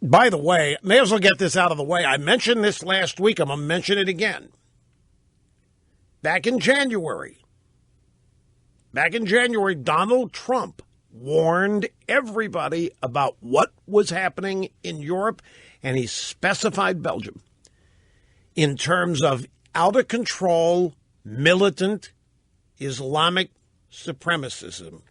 By the way, may as well get this out of the way. I mentioned this last week. I'm going to mention it again. Back in January, Donald Trump warned everybody about what was happening in Europe, and he specified Belgium in terms of out-of-control, militant Islamic supremacism.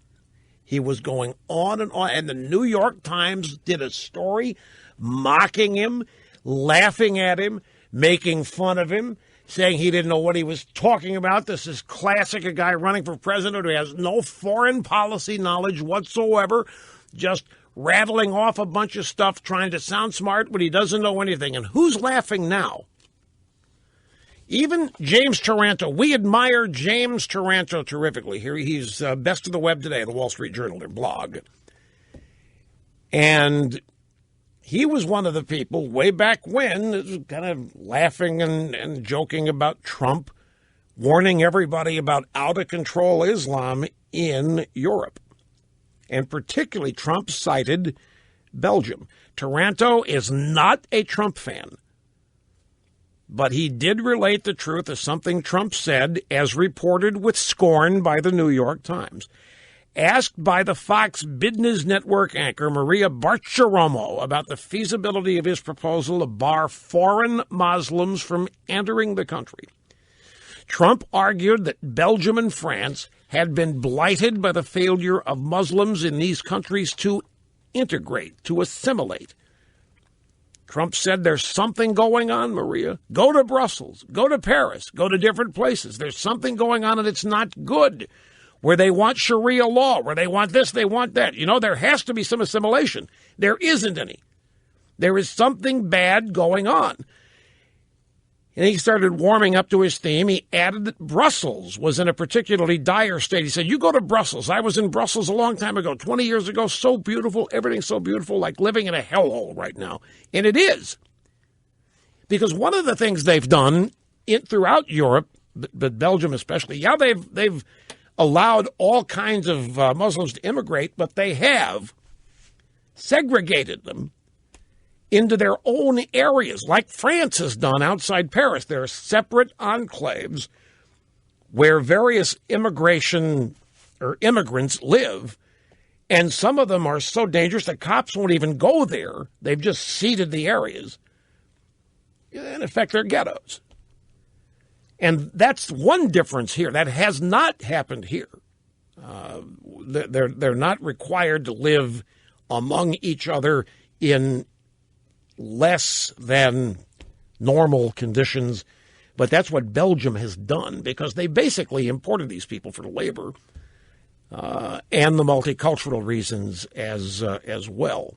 He was going on, and the New York Times did a story mocking him, laughing at him, making fun of him, saying he didn't know what he was talking about. This is classic, a guy running for president who has no foreign policy knowledge whatsoever, just rattling off a bunch of stuff, trying to sound smart, but he doesn't know anything. And who's laughing now? Even James Taranto. We admire James Taranto terrifically here. He's best of the web today, the Wall Street Journal, their blog. And he was one of the people way back when, kind of laughing and joking about Trump, warning everybody about out-of-control Islam in Europe. And particularly, Trump cited Belgium. Taranto is not a Trump fan, but he did relate the truth of something Trump said, as reported with scorn by the New York Times. Asked by the Fox Business Network anchor Maria Bartiromo about the feasibility of his proposal to bar foreign Muslims from entering the country, Trump argued that Belgium and France had been blighted by the failure of Muslims in these countries to integrate, to assimilate. Trump said there's something going on, Maria. Go to Brussels, go to Paris, go to different places. There's something going on and it's not good, where they want Sharia law, where they want this, they want that. You know, there has to be some assimilation. There isn't any. There is something bad going on. And he started warming up to his theme. He added that Brussels was in a particularly dire state. He said, you go to Brussels. I was in Brussels a long time ago, 20 years ago. So beautiful. Everything's so beautiful, like living in a hellhole right now. And it is. Because one of the things they've done throughout Europe, but Belgium especially, they've allowed all kinds of Muslims to immigrate, but they have segregated them into their own areas, like France has done outside Paris. There are separate enclaves where various immigration or immigrants live, and some of them are so dangerous that cops won't even go there. They've just seeded the areas. In effect, they're ghettos. And that's one difference here. That has not happened here. They're not required to live among each other in less than normal conditions. But that's what Belgium has done, because they basically imported these people for labor and the multicultural reasons as well.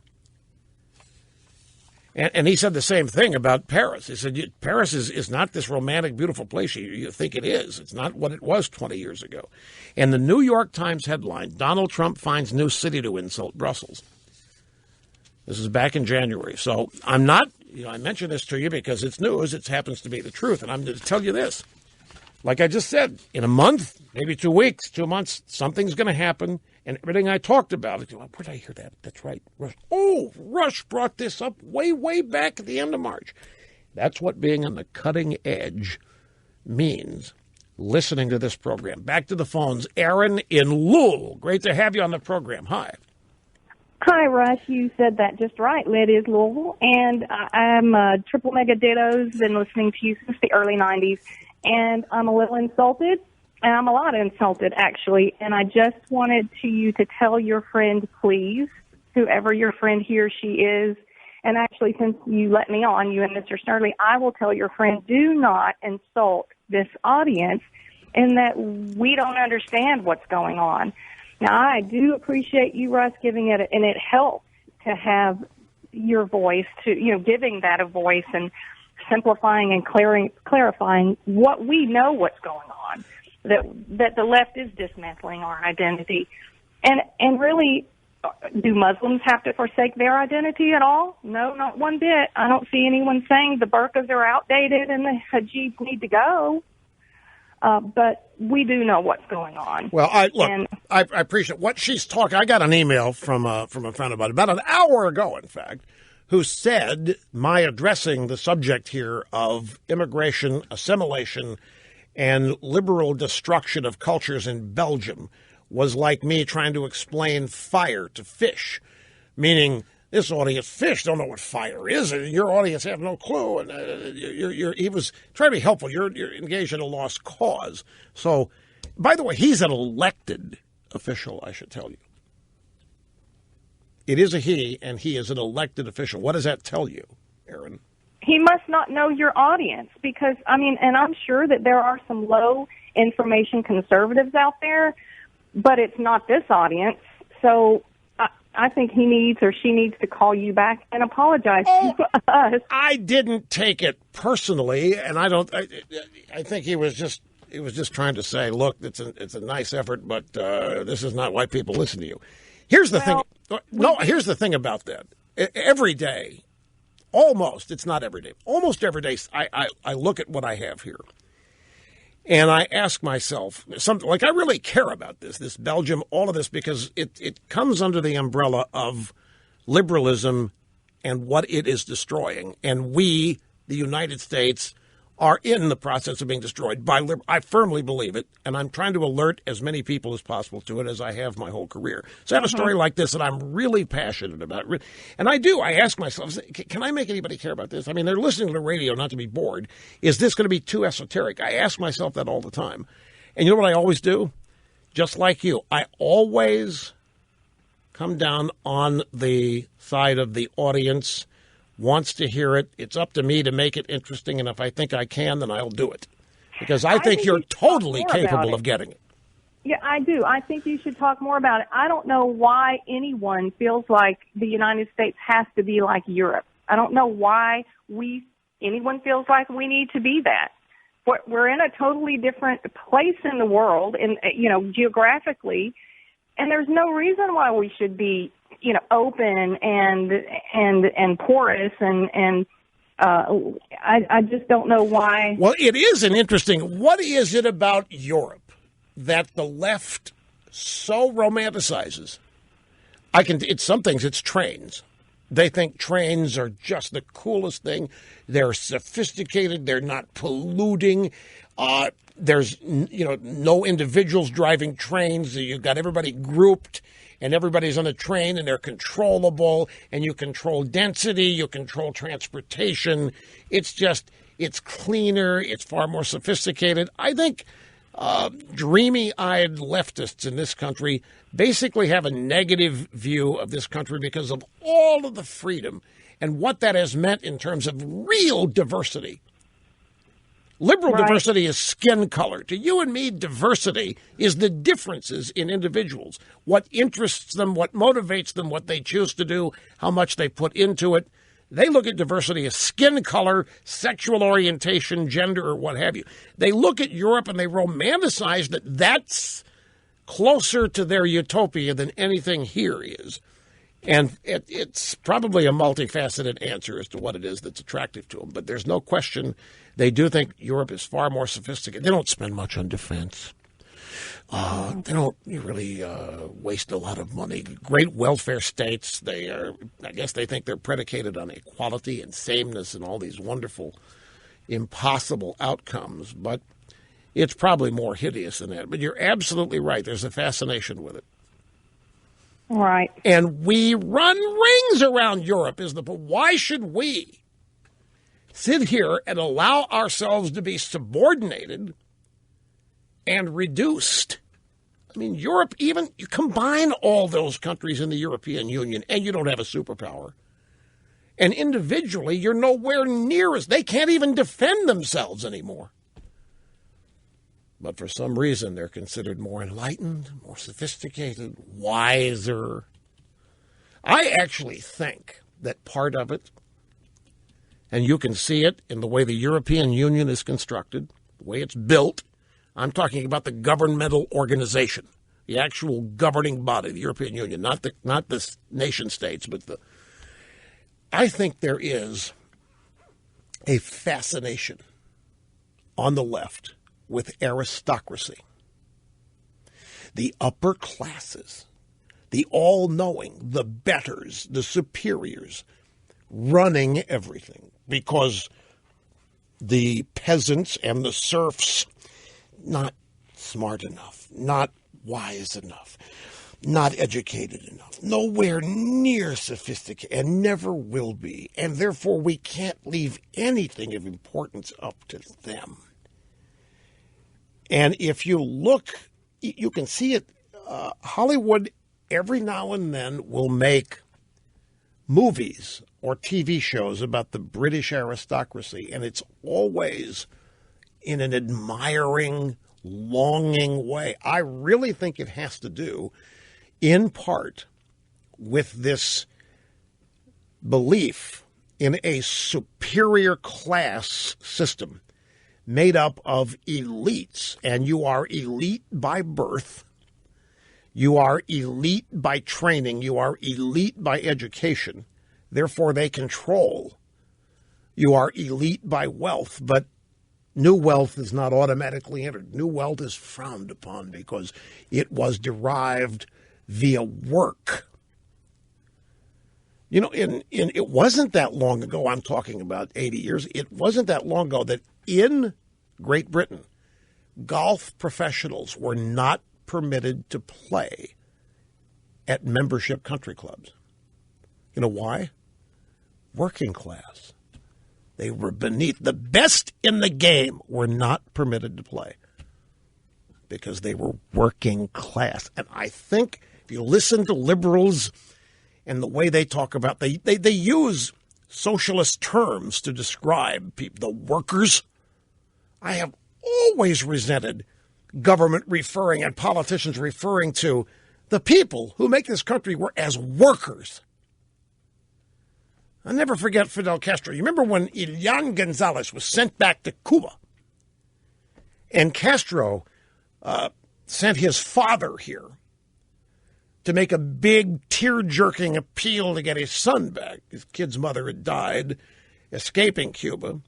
And he said the same thing about Paris. He said, Paris is not this romantic, beautiful place you think it is. It's not what it was 20 years ago. And the New York Times headline, Donald Trump finds new city to insult Brussels. This is back in January. So I'm not, I mention this to you because it's news. It happens to be the truth. And I'm going to tell you this. Like I just said, in a month, maybe 2 weeks, 2 months, something's going to happen. And everything I talked about, where did I hear that? That's right. Rush. Oh, Rush brought this up way back at the end of March. That's what being on the cutting edge means, listening to this program. Back to the phones. Aaron in Louisville. Great to have you on the program. Hi. Hi, Rush. You said that just right. It is Louisville. And I'm a triple mega dittos, been listening to you since the early 90s. And I'm a little insulted. And I'm a lot insulted, actually. And I just wanted you to tell your friend, please, whoever your friend he or she is. And actually, since you let me on, you and Mr. Snerdley, I will tell your friend, do not insult this audience in that we don't understand what's going on. Now, I do appreciate you, Russ, giving it, and it helps to have your voice, giving that a voice and simplifying and clarifying what we know what's going on. That the left is dismantling our identity. And really, do Muslims have to forsake their identity at all? No, not one bit. I don't see anyone saying the burqas are outdated and the hijabs need to go. But we do know what's going on. Well, I appreciate what she's talking. I got an email from a friend about an hour ago, in fact, who said my addressing the subject here of immigration, assimilation, and liberal destruction of cultures in Belgium was like me trying to explain fire to fish, meaning this audience, fish, don't know what fire is, and your audience have no clue. And he was trying to be helpful. You're engaged in a lost cause. So, by the way, he's an elected official, I should tell you. It is a he, and he is an elected official. What does that tell you, Aaron? He must not know your audience because, I mean, and I'm sure that there are some low information conservatives out there, but it's not this audience. So I think he needs or she needs to call you back and apologize to us. I didn't take it personally, and I think he was just trying to say, look, it's a nice effort, but this is not why people listen to you. Here's the thing. No, here's the thing about that. Every day, it's not every day, almost every day, I look at what I have here. And I ask myself, something like I really care about this Belgium, all of this, because it comes under the umbrella of liberalism and what it is destroying. And we, the United States, are in the process of being destroyed by I firmly believe it, and I'm trying to alert as many people as possible to it as I have my whole career. So I have a story like this that I'm really passionate about. And I do. I ask myself, can I make anybody care about this? I mean, they're listening to the radio not to be bored. Is this going to be too esoteric? I ask myself that all the time. And you know what I always do? Just like you, I always come down on the side of the audience wants to hear it. It's up to me to make it interesting, and if I think I can, then I'll do it. Because I think you're totally capable of getting it. Yeah, I do. I think you should talk more about it. I don't know why anyone feels like the United States has to be like Europe. I don't know why anyone feels like we need to be that. We're in a totally different place in the world, and geographically, and there's no reason why we should be open and porous and I just don't know why. Well, it is an interesting. What is it about Europe that the left so romanticizes? It's some things. It's trains. They think trains are just the coolest thing. They're sophisticated. They're not polluting. There's no individuals driving trains. You've got everybody grouped. And everybody's on a train, and they're controllable, and you control density, you control transportation. It's cleaner, it's far more sophisticated. I think dreamy-eyed leftists in this country basically have a negative view of this country because of all of the freedom and what that has meant in terms of real diversity. Liberal diversity is skin color. To you and me, diversity is the differences in individuals, what interests them, what motivates them, what they choose to do, how much they put into it. They look at diversity as skin color, sexual orientation, gender, or what have you. They look at Europe and they romanticize that that's closer to their utopia than anything here is. And it's probably a multifaceted answer as to what it is that's attractive to them. But there's no question they do think Europe is far more sophisticated. They don't spend much on defense. They don't really waste a lot of money. Great welfare states. I guess they think they're predicated on equality and sameness and all these wonderful, impossible outcomes. But it's probably more hideous than that. But you're absolutely right. There's a fascination with it. Right. And we run rings around Europe. Why should we sit here and allow ourselves to be subordinated and reduced? I mean, Europe, even you combine all those countries in the European Union and you don't have a superpower. And individually, you're nowhere near as they can't even defend themselves anymore. But for some reason, they're considered more enlightened, more sophisticated, wiser. I actually think that part of it, and you can see it in the way the European Union is constructed, the way it's built. I'm talking about the governmental organization, the actual governing body, the European Union, not the nation states, but I think there is a fascination on the left with aristocracy, the upper classes, the all-knowing, the betters, the superiors, running everything because the peasants and the serfs, not smart enough, not wise enough, not educated enough, nowhere near sophisticated, and never will be. And therefore, we can't leave anything of importance up to them. And if you look, you can see it. Hollywood, every now and then, will make movies or TV shows about the British aristocracy, and it's always in an admiring, longing way. I really think it has to do, in part, with this belief in a superior class system made up of elites, and you are elite by birth, you are elite by training, you are elite by education, therefore they control. You are elite by wealth, but new wealth is not automatically entered. New wealth is frowned upon because it was derived via work. You know, it wasn't that long ago, I'm talking about 80 years, it wasn't that long ago that in Great Britain, golf professionals were not permitted to play at membership country clubs. You know why? Working class. They were beneath. The best in the game were not permitted to play because they were working class. And I think if you listen to liberals and the way they talk about, they use socialist terms to describe people, the workers. I have always resented government referring and politicians referring to the people who make this country as workers. I'll never forget Fidel Castro. You remember when Elian Gonzalez was sent back to Cuba, and Castro sent his father here to make a big tear-jerking appeal to get his son back. His kid's mother had died escaping Cuba,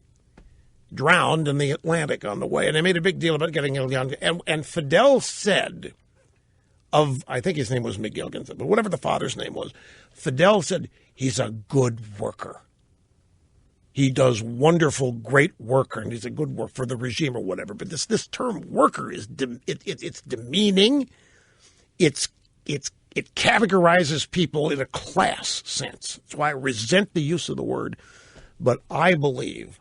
drowned in the Atlantic on the way, and they made a big deal about getting Elian. And Fidel said I think his name was Miguel Gonzalez, but whatever the father's name was, Fidel said, he's a good worker. He does wonderful, great work, and he's a good work for the regime or whatever. But this term worker is it's demeaning. It categorizes people in a class sense. That's why I resent the use of the word. But I believe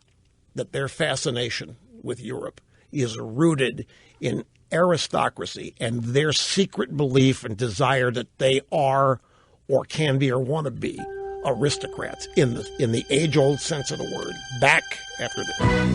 that their fascination with Europe is rooted in aristocracy and their secret belief and desire that they are or can be or want to be aristocrats in the age-old sense of the word. Back after this.